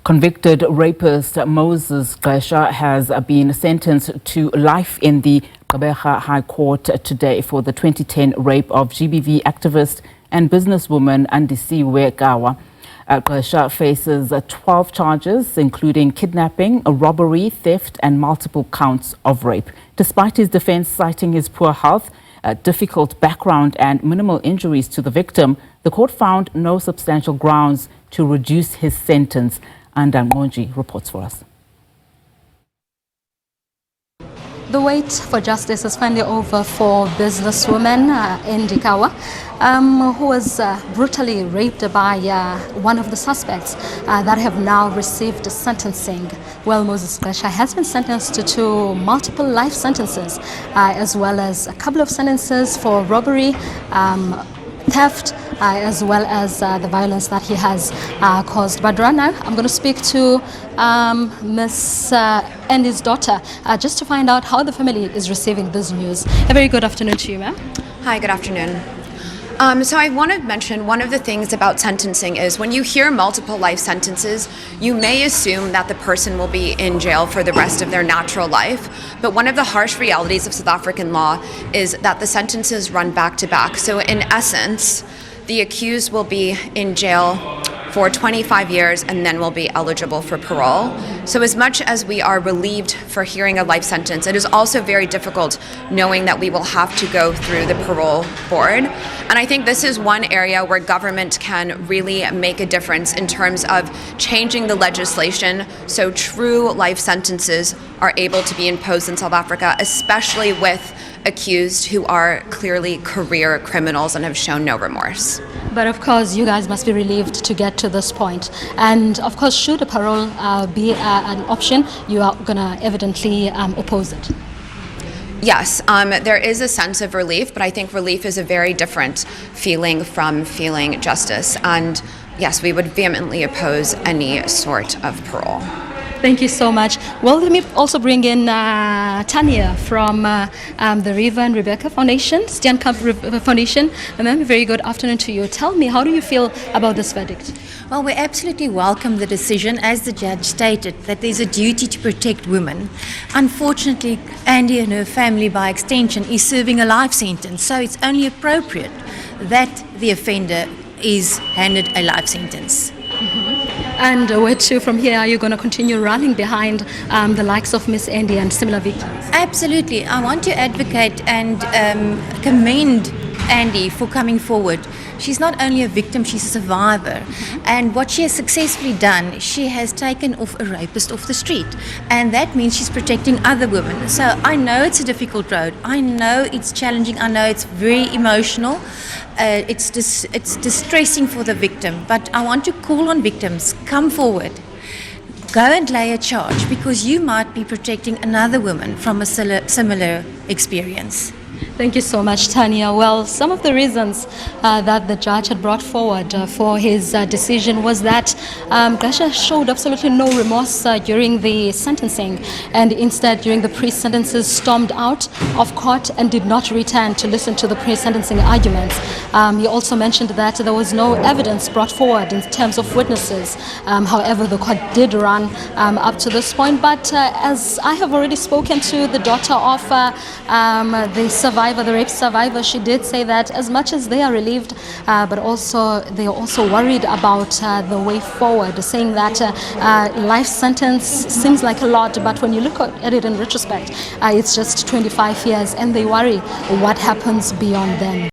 Convicted rapist Moses Gqesha has been sentenced to life in the Gqeberha High Court today for the 2010 rape of GBV activist and businesswoman Andisiwe Kawa. Gqesha faces 12 charges, including kidnapping, robbery, theft, and multiple counts of rape. Despite his defense citing his poor health, difficult background, and minimal injuries to the victim, the court found no substantial grounds to reduce his sentence. Andisiwe reports for us. The wait for justice is finally over for businesswoman Andisiwe Kawa, who was brutally raped by one of the suspects that have now received sentencing. Well, Moses Gqesha has been sentenced to multiple life sentences, as well as a couple of sentences for robbery, theft, as well as the violence that he has caused. But right now, I'm going to speak to Miss Andy's daughter, just to find out how the family is receiving this news. A very good afternoon to you, ma'am. Hi, good afternoon. So I want to mention one of the things about sentencing is when you hear multiple life sentences, you may assume that the person will be in jail for the rest of their natural life. But one of the harsh realities of South African law is that the sentences run back to back. So in essence, the accused will be in jail for 25 years and then will be eligible for parole. So as much as we are relieved for hearing a life sentence, it is also very difficult knowing that we will have to go through the parole board. And I think this is one area where government can really make a difference in terms of changing the legislation so true life sentences are able to be imposed in South Africa, especially with accused who are clearly career criminals and have shown no remorse. But of course, you guys must be relieved to get to this point. And of course, should a parole be an option, you are going to evidently oppose it. Yes, there is a sense of relief, but I think relief is a very different feeling from feeling justice. And yes, we would vehemently oppose any sort of parole. Thank you so much. Well, let me also bring in Tanya from the Riva and Rebecca Foundation, Steenkamp Foundation. Ma'am, a very good afternoon to you. Tell me, how do you feel about this verdict? Well, we absolutely welcome the decision, as the judge stated, that there's a duty to protect women. Unfortunately, Andy and her family, by extension, is serving a life sentence, so it's only appropriate that the offender is handed a life sentence. And where to from here? Are you going to continue rallying behind the likes of Miss Andy and similar victims? Absolutely. I want to advocate and commend Andy for coming forward. She's not only a victim, she's a survivor. And what she has successfully done, she has taken off a rapist off the street. And that means she's protecting other women. So I know it's a difficult road. I know it's challenging. I know it's very emotional. It's distressing for the victim. But I want to call on victims, come forward. Go and lay a charge, because you might be protecting another woman from a similar experience. Thank you so much, Tanya. Well, some of the reasons that the judge had brought forward for his decision was that Gqesha showed absolutely no remorse during the sentencing, and instead during the pre-sentences stormed out of court and did not return to listen to the pre-sentencing arguments. He also mentioned that there was no evidence brought forward in terms of witnesses. However, the court did run up to this point, but as I have already spoken to the daughter of the rape survivor, she did say that as much as they are relieved, but also they are also worried about the way forward, saying that life sentence seems like a lot, but when you look at it in retrospect, it's just 25 years, and they worry what happens beyond then.